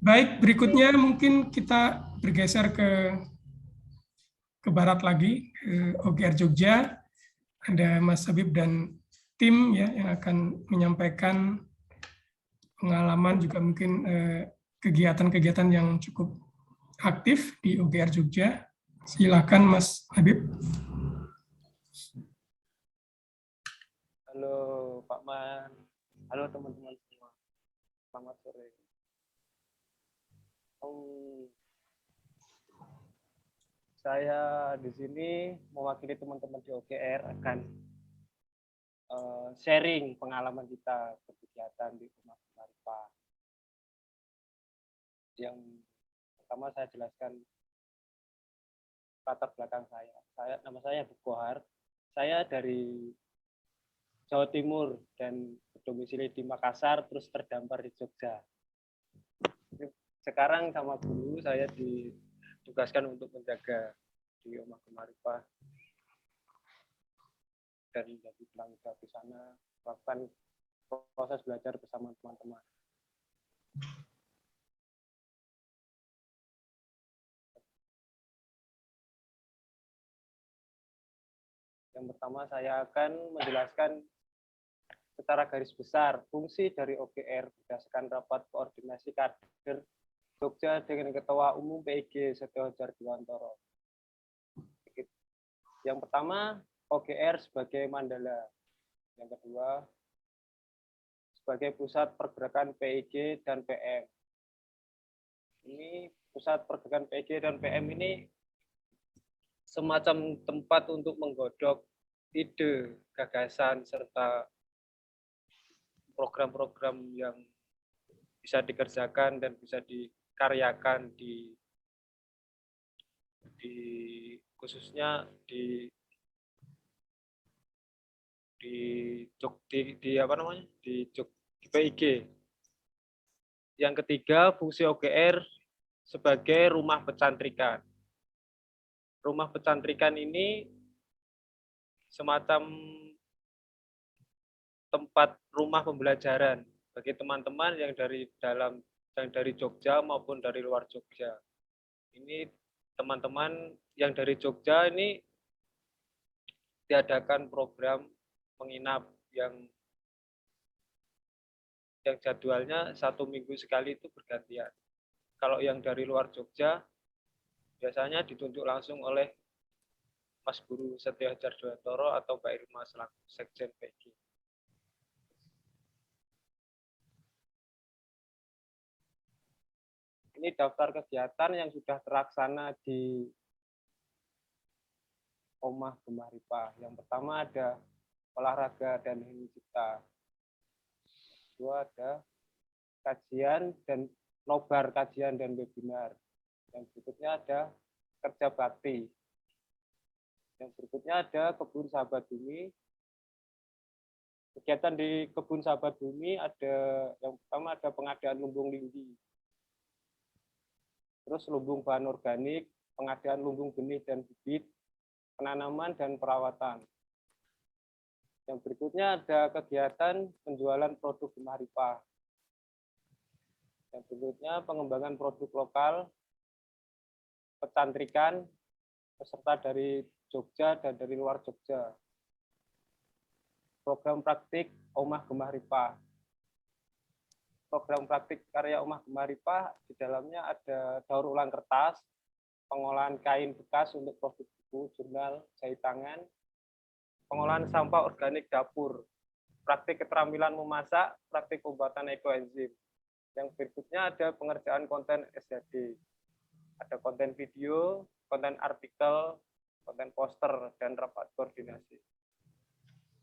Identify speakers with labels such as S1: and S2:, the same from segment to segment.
S1: Baik, berikutnya mungkin kita bergeser ke barat lagi, ke OGR Jogja. Ada Mas Habib dan tim ya yang akan menyampaikan pengalaman juga mungkin kegiatan-kegiatan yang cukup aktif di OGR Jogja. Silakan Mas Habib.
S2: Halo Pak Man, halo teman-teman semua, selamat sore. Saya di sini mewakili teman-teman di OGR akan sharing pengalaman kita berkegiatan di Rumah Maripah. Yang pertama saya jelaskan latar belakang saya. Nama saya Bukohar. Saya dari Jawa Timur dan berdomisili di Makassar, terus terdampar di Jogja. Sekarang sama guru saya ditugaskan untuk menjaga di Rumah Maripah dan menjadi pelanggan di sana, melakukan proses belajar bersama teman-teman. Yang pertama saya akan menjelaskan secara garis besar fungsi dari OGR berdasarkan rapat koordinasi kader Jogja dengan Ketua Umum PIG Setio Jardiwantoro. Yang pertama, OGR sebagai mandala. Yang kedua, sebagai pusat pergerakan PIG dan PM. Ini pusat pergerakan PIG dan PM ini semacam tempat untuk menggodok ide, gagasan, serta program-program yang bisa dikerjakan dan bisa dikaryakan khususnya di PIG. Yang ketiga, fungsi OGR sebagai rumah pecantrikan. Rumah pecantrikan ini semacam tempat rumah pembelajaran bagi teman-teman yang dari Jogja maupun dari luar Jogja. Ini teman-teman yang dari Jogja ini diadakan program menginap yang jadwalnya 1 minggu sekali itu bergantian. Kalau yang dari luar Jogja biasanya ditunjuk langsung oleh Mas Guru Setio Jardiwantoro atau Mbak Irma selaku Sekjen PIG. Ini daftar kegiatan yang sudah terlaksana di Omah Gemaripah. Yang pertama ada olahraga dan hening cipta. Kedua ada kajian dan nobar kajian dan webinar. Yang berikutnya ada kerja bakti. Yang berikutnya ada kebun sahabat bumi. Kegiatan di kebun sahabat bumi ada yang pertama ada pengadaan lumbung lindi. Terus lumbung bahan organik, pengadaan lumbung benih dan bibit, penanaman dan perawatan. Yang berikutnya ada kegiatan penjualan produk Gemaripah. Yang berikutnya pengembangan produk lokal, pecantrikan, peserta dari Jogja dan dari luar Jogja. Program praktik Omah Gemaripah. Program praktik karya Omah Gemaripah di dalamnya ada daur ulang kertas, pengolahan kain bekas untuk produk buku, jurnal, jahit tangan, pengolahan sampah organik dapur, praktik keterampilan memasak, praktik pembuatan ekoenzim. Yang berikutnya ada pengerjaan konten SHD. Ada konten video, konten artikel, konten poster, dan rapat koordinasi.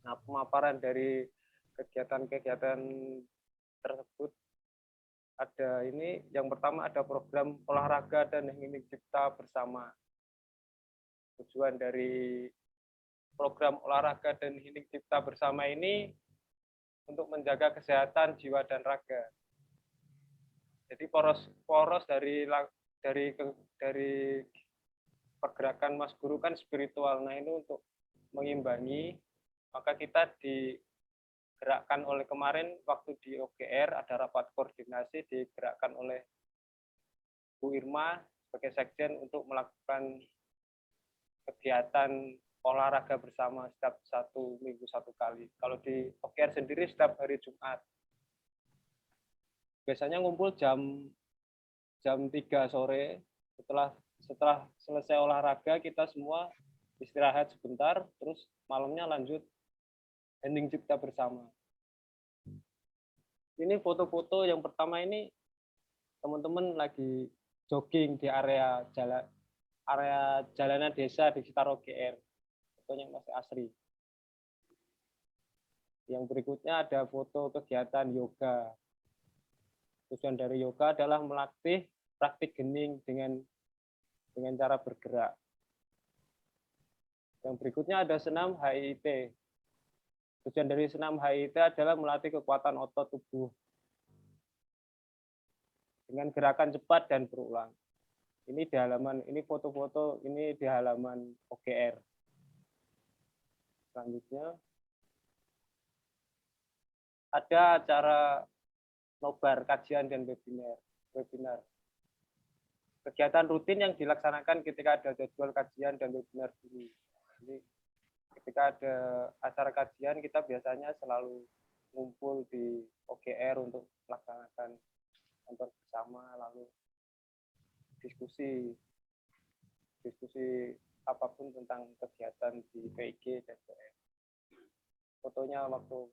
S2: Nah, pemaparan dari kegiatan-kegiatan tersebut ada ini, yang pertama ada program olahraga dan hening cipta bersama. Tujuan dari program olahraga dan hening cipta bersama ini untuk menjaga kesehatan jiwa dan raga. Jadi poros dari pergerakan Mas Guru kan spiritual. Nah, ini untuk mengimbangi, maka kita digerakkan oleh kemarin waktu di OGR ada rapat koordinasi digerakkan oleh Bu Irma sebagai sekjen untuk melakukan kegiatan olahraga bersama setiap 1 minggu 1 kali. Kalau di OGR sendiri setiap hari Jumat. Biasanya ngumpul jam 3 sore. Setelah selesai olahraga kita semua istirahat sebentar, terus malamnya lanjut hening cipta bersama. Ini foto-foto yang pertama ini teman-teman lagi jogging di area jalanan desa di sekitar OGR. Fotonya masih asri. Yang berikutnya ada foto kegiatan yoga. Tujuan dari yoga adalah melatih praktik hening dengan cara bergerak. Yang berikutnya ada senam HIIT. Tujuan dari senam HIIT adalah melatih kekuatan otot tubuh dengan gerakan cepat dan berulang. Ini di halaman, ini foto-foto ini di halaman OGR. Selanjutnya ada acara nobar kajian dan webinar. Kegiatan rutin yang dilaksanakan ketika ada jadwal kajian dan webinar dulu. Jadi ketika ada acara kajian kita biasanya selalu ngumpul di OGR untuk melaksanakan kantor bersama, lalu diskusi apapun tentang kegiatan di PIG dan PM. Fotonya waktu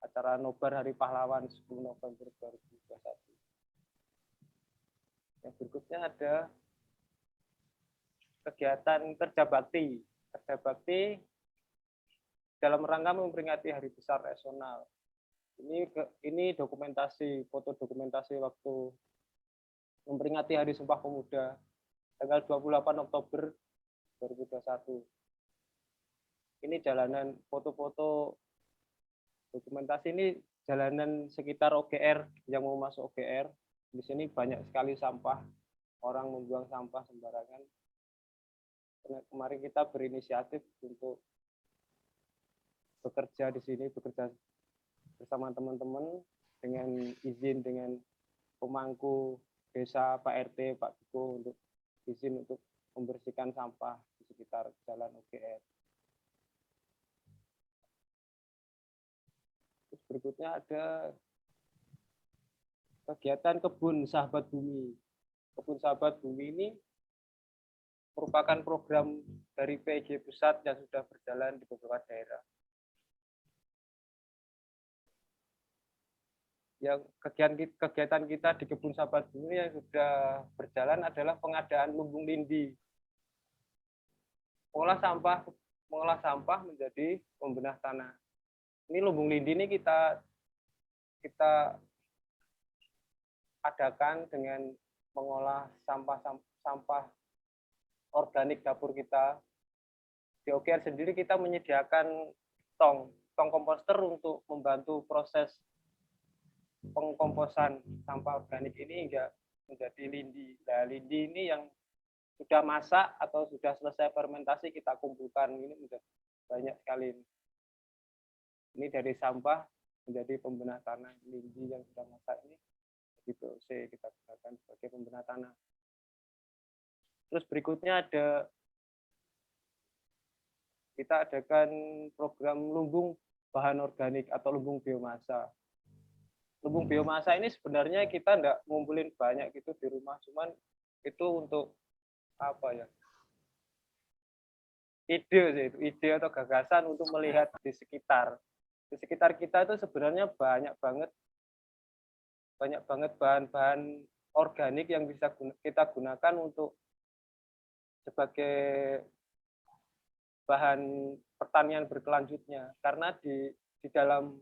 S2: acara nobar Hari Pahlawan 10 November 2021. Yang berikutnya ada kegiatan kerja bakti. Kerja bakti dalam rangka memperingati Hari Besar Nasional. Ini dokumentasi, foto dokumentasi waktu memperingati Hari Sumpah Pemuda tanggal 28 Oktober 2021. Ini jalanan, foto-foto dokumentasi ini jalanan sekitar OGR yang mau masuk OGR. Di sini banyak sekali sampah, orang membuang sampah sembarangan. Kemarin kita berinisiatif untuk bekerja di sini, bekerja bersama teman-teman dengan izin dengan pemangku desa, Pak RT, Pak Duko untuk izin untuk membersihkan sampah di sekitar jalan OGR. Terus berikutnya ada kegiatan kebun sahabat bumi. Kebun sahabat bumi ini merupakan program dari PIG pusat yang sudah berjalan di beberapa daerah. Yang kegiatan kita di kebun sahabat bumi yang sudah berjalan adalah pengadaan lumbung lindi. Mengolah sampah menjadi pembenah tanah. Ini lumbung lindi ini kita adakan dengan mengolah sampah organik dapur kita. Di OGR sendiri kita menyediakan tong komposter untuk membantu proses pengkomposan sampah organik ini hingga menjadi lindi. Nah, lindi ini yang sudah masak atau sudah selesai fermentasi kita kumpulkan, ini sudah banyak sekali. Ini dari sampah menjadi pembenah tanah. Lindi yang sudah masak ini di POC kita gunakan sebagai pembenah tanah. Terus berikutnya kita adakan program lumbung bahan organik atau lumbung biomasa. Lumbung biomasa ini sebenarnya kita enggak ngumpulin banyak gitu di rumah, cuman itu untuk apa ya? Ide atau gagasan untuk melihat di sekitar. Di sekitar kita itu sebenarnya banyak banget bahan-bahan organik yang bisa kita gunakan untuk sebagai bahan pertanian berkelanjutnya, karena di dalam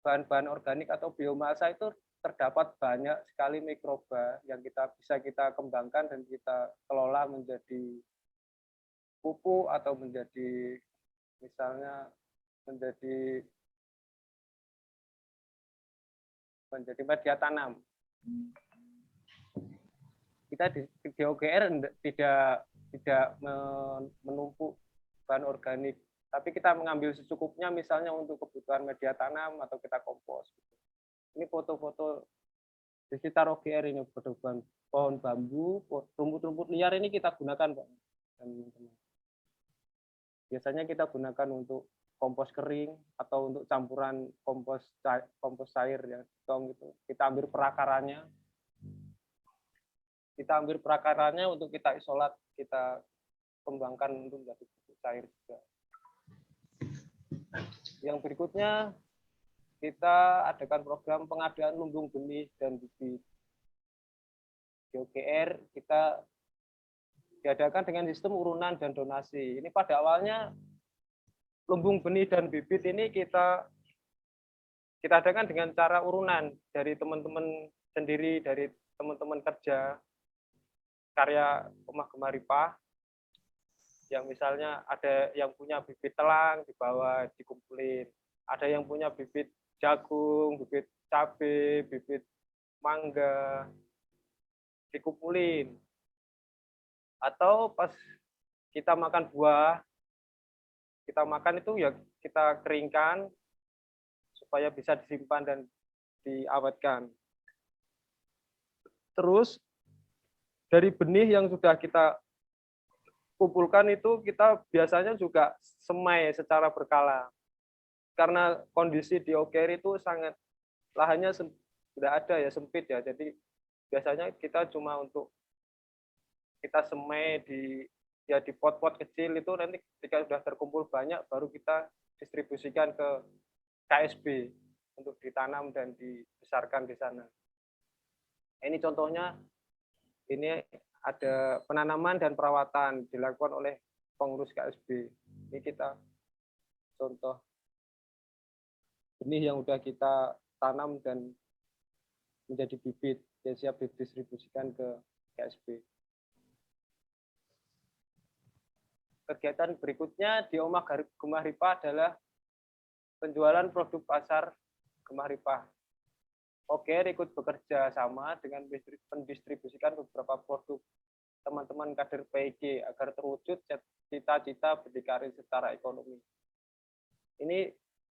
S2: bahan-bahan organik atau biomasa itu terdapat banyak sekali mikroba yang bisa kita kembangkan dan kita kelola menjadi pupuk atau menjadi misalnya menjadi media tanam. Kita di OGR tidak menumpuk bahan organik Tapi kita mengambil secukupnya misalnya untuk kebutuhan media tanam atau kita kompos. Ini foto-foto di sekitar OGR ini, pohon bambu, rumput-rumput liar ini kita gunakan, Pak. Biasanya kita gunakan untuk kompos kering atau untuk campuran kompos cair ya, gitu. Kita ambil perakarannya untuk kita isolat, kita kembangkan untuk menjadi pupuk cair juga. Yang berikutnya kita adakan program pengadaan lumbung benih dan bibit. Di OGR kita diadakan dengan sistem urunan dan donasi. Ini pada awalnya lumbung benih dan bibit ini kita adakan dengan cara urunan dari teman-teman sendiri, dari teman-teman kerja karya Rumah Gemaripah, yang misalnya ada yang punya bibit telang di bawah dikumpulin, ada yang punya bibit jagung, bibit cabai, bibit mangga dikumpulin. Atau pas kita makan buah, kita makan itu ya kita keringkan supaya bisa disimpan dan diawetkan. Terus dari benih yang sudah kita kumpulkan itu kita biasanya juga semai secara berkala. Karena kondisi di OGR itu sangat lahannya tidak ada ya, sempit ya. Jadi biasanya kita cuma untuk kita semai di pot-pot kecil itu, nanti ketika sudah terkumpul banyak baru kita distribusikan ke KSB untuk ditanam dan dibesarkan di sana. Ini contohnya, ini ada penanaman dan perawatan dilakukan oleh pengurus KSB. Ini kita contoh benih yang sudah kita tanam dan menjadi bibit yang siap didistribusikan ke KSB. Kegiatan berikutnya di Rumah Gemaripah adalah penjualan produk pasar Gemaripah. OGR ikut bekerja sama dengan mendistribusikan beberapa produk teman-teman kader PIG agar terwujud cita-cita berdikari secara ekonomi. Ini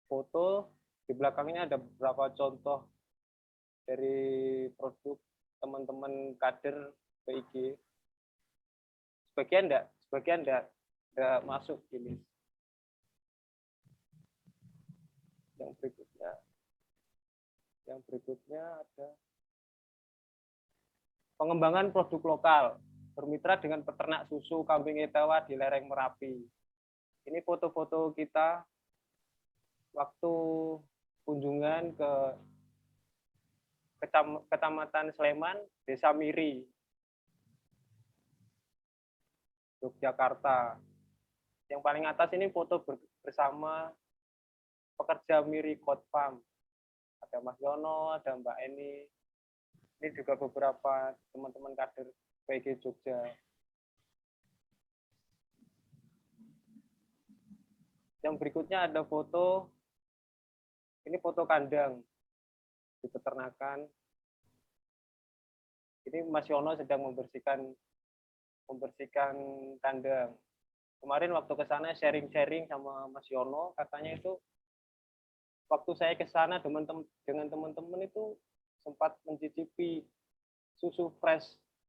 S2: foto, di belakangnya ada beberapa contoh dari produk teman-teman kader PIG. Sebagian enggak masuk ini. Yang berikutnya ada pengembangan produk lokal, bermitra dengan peternak susu kambing Etawa di lereng Merapi. Ini foto-foto kita waktu kunjungan ke Kecamatan Sleman, Desa Miri, Yogyakarta. Yang paling atas ini foto bersama pekerja Miri Goat Farm. Ada Mas Yono, ada Mbak Eni. Ini juga beberapa teman-teman kader PIG Jogja. Yang berikutnya ada foto, ini foto kandang di peternakan. Ini Mas Yono sedang membersihkan kandang. Kemarin waktu ke sana sharing-sharing sama Mas Yono, katanya itu waktu saya ke sana dengan teman-teman itu sempat mencicipi susu fresh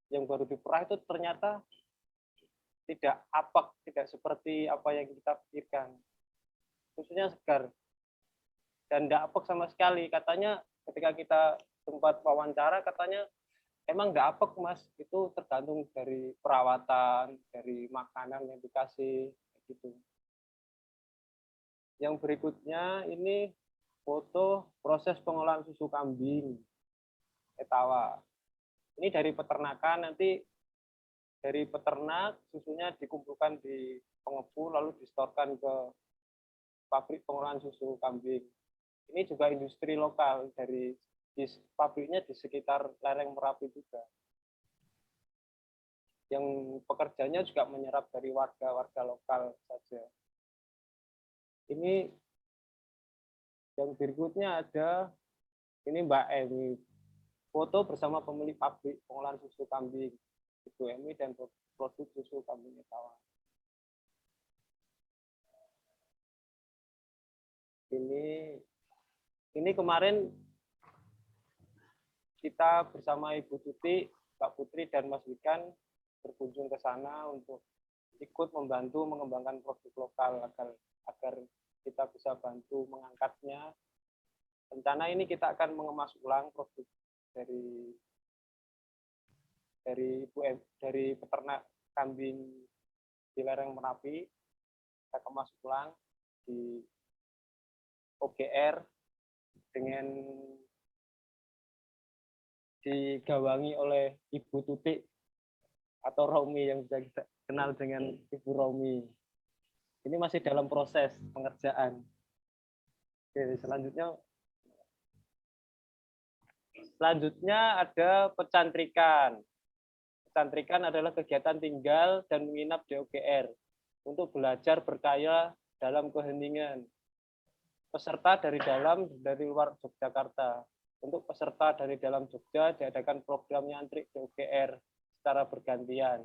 S2: yang baru diperah, itu ternyata tidak apek, tidak seperti apa yang kita pikirkan. Susunya segar dan tidak apek sama sekali. Katanya ketika kita sempat wawancara, katanya emang nggak apek Mas, itu tergantung dari perawatan, dari makanan yang dikasih gitu. Yang berikutnya ini foto proses pengolahan susu kambing Etawa. Ini dari peternakan, nanti dari peternak susunya dikumpulkan di pengepul lalu distorkan ke pabrik pengolahan susu kambing. Ini juga industri lokal dari pabriknya di sekitar lereng Merapi juga. Yang pekerjanya juga menyerap dari warga lokal saja. Ini yang berikutnya ada, ini Mbak Emi, foto bersama pemilik pabrik pengolahan susu kambing, Ibu Emi, dan produk susu kambing Etawa. Ini kemarin kita bersama Ibu Tuti, Pak Putri, dan Mas Wikan berkunjung ke sana untuk ikut membantu mengembangkan produk lokal agar kita bisa bantu mengangkatnya. Rencana ini kita akan mengemas ulang produk dari peternak kambing di lereng Merapi. Kita kemas ulang di OGR dengan digawangi oleh Ibu Tuti atau Romi yang bisa kita kenal dengan Ibu Romi. Ini masih dalam proses pengerjaan. Oke, selanjutnya ada pecantrikan. Pecantrikan adalah kegiatan tinggal dan menginap di OGR untuk belajar berkaya dalam keheningan. Peserta dari dalam dari luar Yogyakarta. Untuk peserta dari dalam Jogja diadakan program nyantrik di OGR secara bergantian.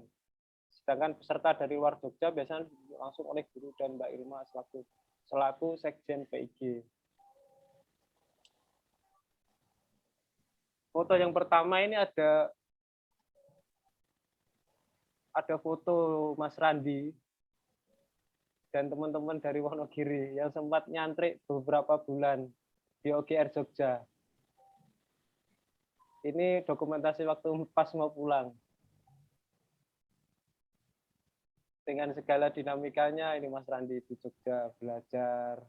S2: Sedangkan peserta dari luar Jogja biasanya langsung oleh guru dan Mbak Irma selaku Sekjen PIG. Foto yang pertama ini ada foto Mas Randi dan teman-teman dari Wonogiri yang sempat nyantrik beberapa bulan di OGR Jogja. Ini dokumentasi waktu pas mau pulang. Dengan segala dinamikanya, ini Mas Randi di Jogja belajar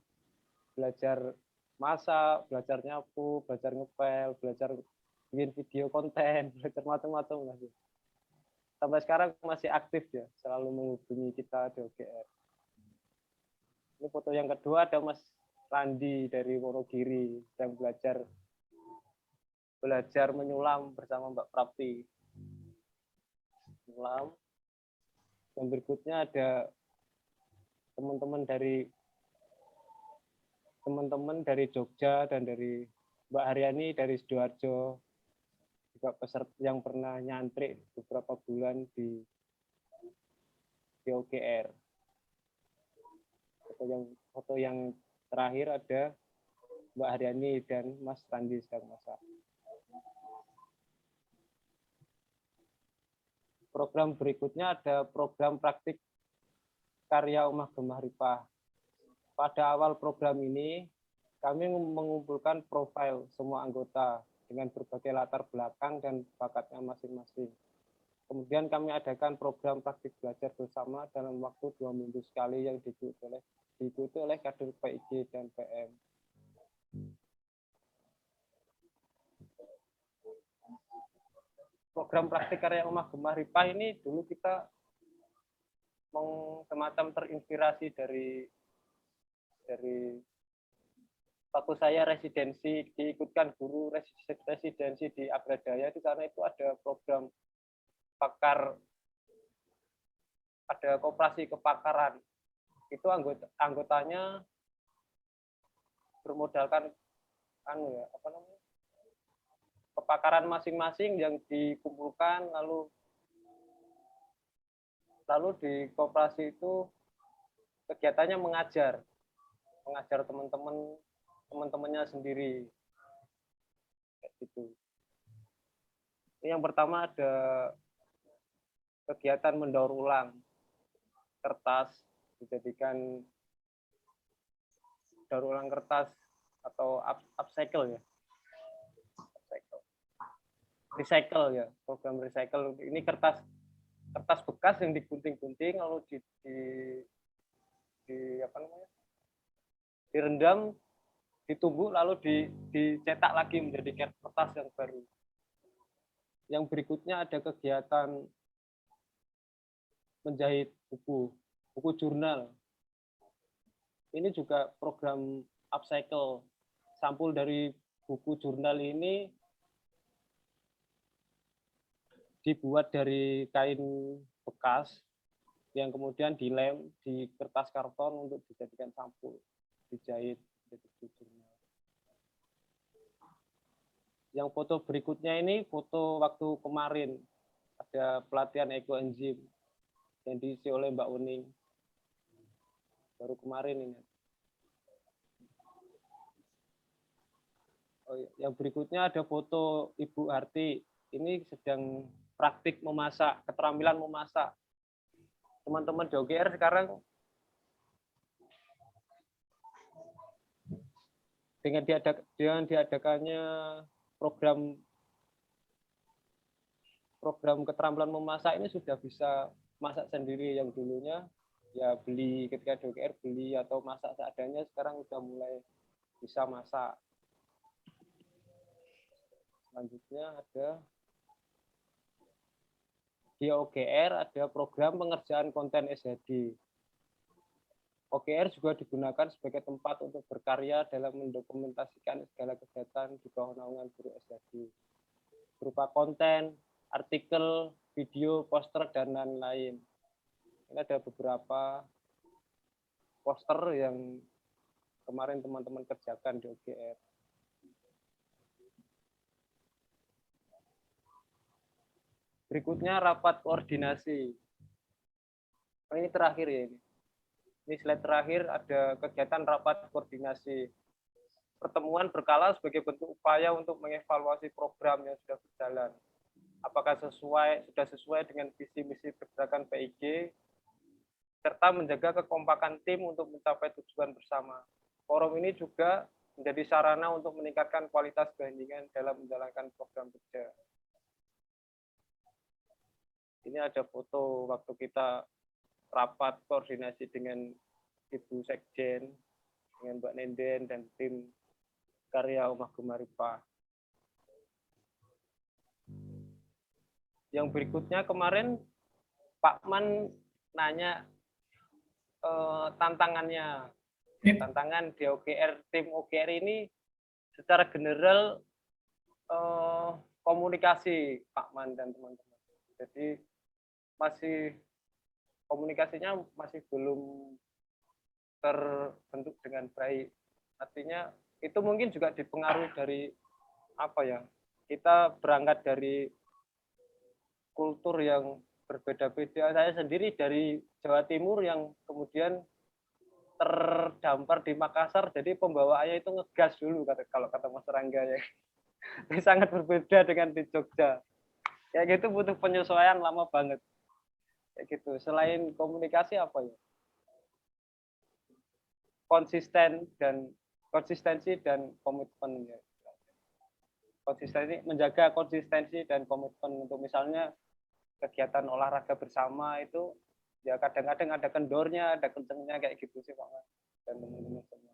S2: masak, belajar nyapu, belajar ngepel, belajar bikin video konten, belajar macam-macam. Sampai sekarang masih aktif ya, selalu menghubungi kita di OGR. Ini foto yang kedua ada Mas Randi dari Wonogiri yang belajar menyulam bersama Mbak Prapti. Menyulam. Yang berikutnya ada teman-teman dari Jogja dan dari Mbak Haryani dari Sidoarjo, juga peserta yang pernah nyantrik beberapa bulan di OGR. Foto yang terakhir ada Mbak Haryani dan Mas Randi sedang masak. Program berikutnya ada program praktik karya Omah Gemah Ripah. Pada awal program ini, kami mengumpulkan profil semua anggota dengan berbagai latar belakang dan bakatnya masing-masing. Kemudian kami adakan program praktik belajar bersama dalam waktu 2 minggu sekali yang diikuti oleh kader PIG dan PM. Program praktik karya Omah Gemah Ripah ini dulu kita semacam terinspirasi dari waktu saya residensi, diikutkan guru residensi di Agradaya. Di sana itu ada program ada koperasi kepakaran. Itu anggotanya bermodalkan kepakaran masing-masing yang dikumpulkan, lalu di koperasi itu kegiatannya mengajar teman-temannya sendiri, kayak gitu. Yang pertama ada kegiatan mendaur ulang kertas, dijadikan daur ulang kertas atau upcycle ya. Recycle ya, program recycle. Ini kertas bekas yang digunting-gunting lalu direndam, ditumbuk, lalu dicetak lagi menjadi kertas yang baru. Yang berikutnya ada kegiatan menjahit buku jurnal. Ini juga program upcycle. Sampul dari buku jurnal ini dibuat dari kain bekas yang kemudian dilem di kertas karton untuk dijadikan sampul, dijahit jadi buku jurnal. Yang foto berikutnya ini foto waktu kemarin, ada pelatihan ekoenzim yang diisi oleh Mbak Uning. Baru kemarin ini. Yang berikutnya ada foto Ibu Harti. Ini sedang praktik memasak, keterampilan memasak. Teman-teman di OGR sekarang dengan diadakannya program keterampilan memasak ini sudah bisa masak sendiri. Yang dulunya ya beli, ketika di OGR beli atau masak seadanya, sekarang sudah mulai bisa masak. Selanjutnya ada di OGR ada program pengerjaan konten SHD. OGR juga digunakan sebagai tempat untuk berkarya dalam mendokumentasikan segala kegiatan di bawah naungan guru SHD. Berupa konten, artikel, video, poster, dan lain-lain. Ini ada beberapa poster yang kemarin teman-teman kerjakan di OGR. Berikutnya rapat koordinasi. Ini terakhir ya ini. Ini slide terakhir, ada kegiatan rapat koordinasi. Pertemuan berkala sebagai bentuk upaya untuk mengevaluasi program yang sudah berjalan. Apakah sudah sesuai dengan visi misi pergerakan PIG, serta menjaga kekompakan tim untuk mencapai tujuan bersama. Forum ini juga menjadi sarana untuk meningkatkan kualitas keheningan dalam menjalankan program kerja. Ini ada foto waktu kita rapat koordinasi dengan Ibu Sekjen, dengan Mbak Nenden, dan tim karya Omah Gemaripah. Yang berikutnya kemarin Pak Man nanya tantangannya. Tantangan di OGR, tim OGR ini secara general komunikasi Pak Man dan teman-teman. Jadi komunikasinya masih belum terbentuk dengan baik. Artinya itu mungkin juga dipengaruhi dari apa ya? Kita berangkat dari kultur yang berbeda-beda. Saya sendiri dari Jawa Timur yang kemudian terdampar di Makassar, jadi pembawaannya itu ngegas dulu kalau kata Mas Rangga ya. Ini sangat berbeda dengan di Jogja. Kayak gitu butuh penyesuaian lama banget. Kayak gitu. Selain komunikasi apa ya? Konsistensi dan komitmen ya. Menjaga konsistensi dan komitmen untuk misalnya kegiatan olahraga bersama itu ya kadang-kadang ada kendornya, ada kencengnya kayak gitu sih Pak dan teman-teman semua.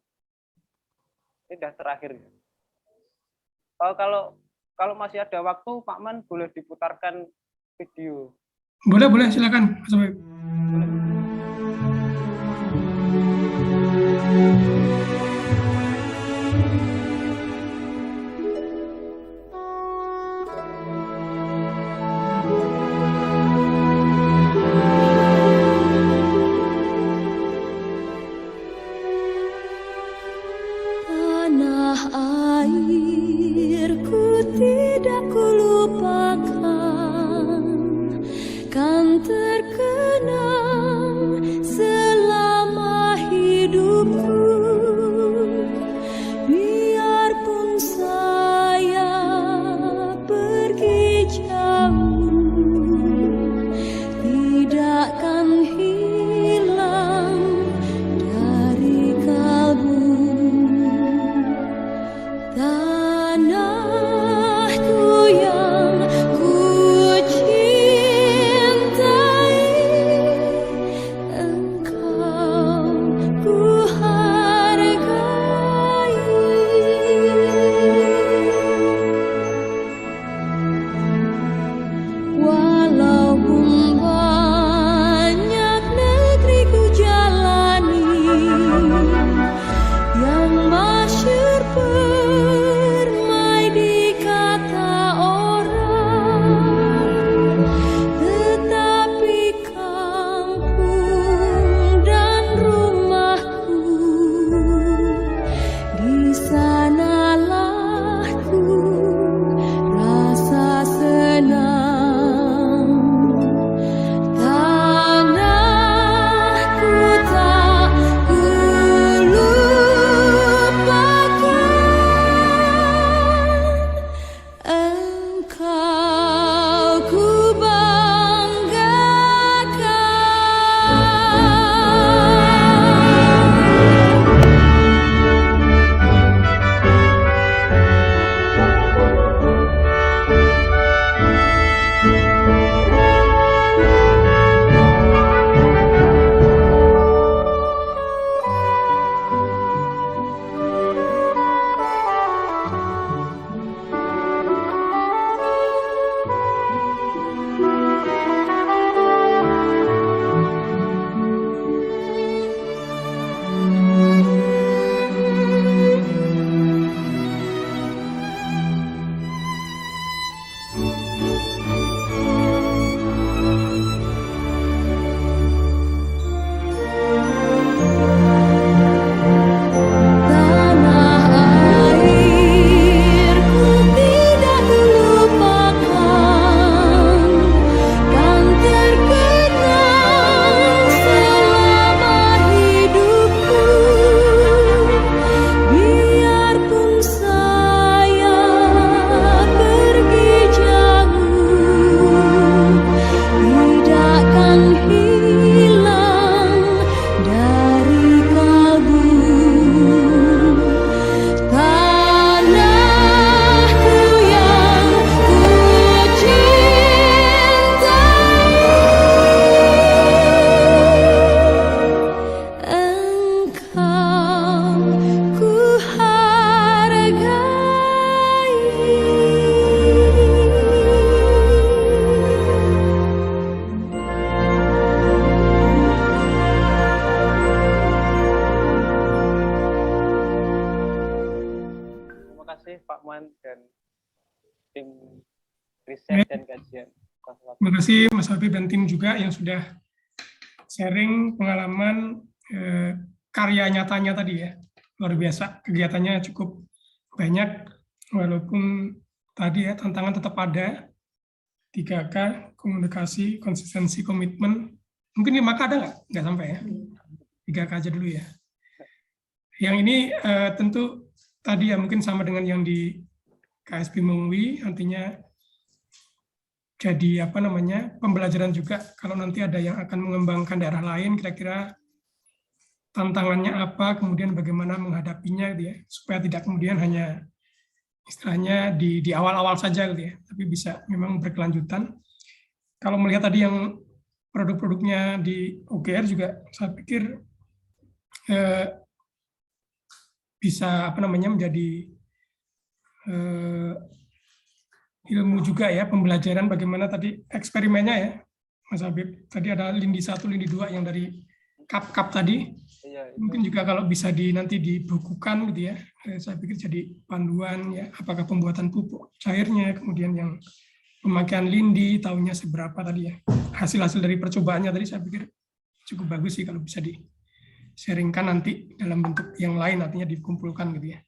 S2: Ini udah terakhir. Kalau masih ada waktu, Pak Man boleh diputarkan video.
S1: Boleh, silakan.
S3: Tidak kulupakan, kan terkenal
S2: riset dan kajian.
S1: Terima kasih Mas Habib dan tim juga yang sudah sharing pengalaman karya nyatanya tadi ya. Luar biasa, kegiatannya cukup banyak, walaupun tadi ya tantangan tetap ada. 3K, komunikasi, konsistensi, komitmen. Mungkin 5K ada nggak? Nggak sampai ya. 3K aja dulu ya. Yang ini tentu tadi ya mungkin sama dengan yang di KSP Mengui, artinya jadi pembelajaran juga kalau nanti ada yang akan mengembangkan daerah lain, kira-kira tantangannya apa, kemudian bagaimana menghadapinya gitu ya, supaya tidak kemudian hanya istilahnya di awal-awal saja gitu ya, tapi bisa memang berkelanjutan. Kalau melihat tadi yang produk-produknya di OGR juga, saya pikir bisa menjadi ilmu juga ya, pembelajaran bagaimana tadi eksperimennya ya, Mas Habib. Tadi ada lindi 1, lindi 2 yang dari cup tadi.
S2: Iya,
S1: Mungkin juga kalau bisa nanti dibukukan gitu ya, saya pikir jadi panduan ya, apakah pembuatan pupuk cairnya, kemudian yang pemakaian lindi, tahunnya seberapa tadi ya. Hasil-hasil dari percobaannya tadi saya pikir cukup bagus sih kalau bisa di-sharingkan nanti dalam bentuk yang lain, artinya dikumpulkan gitu ya.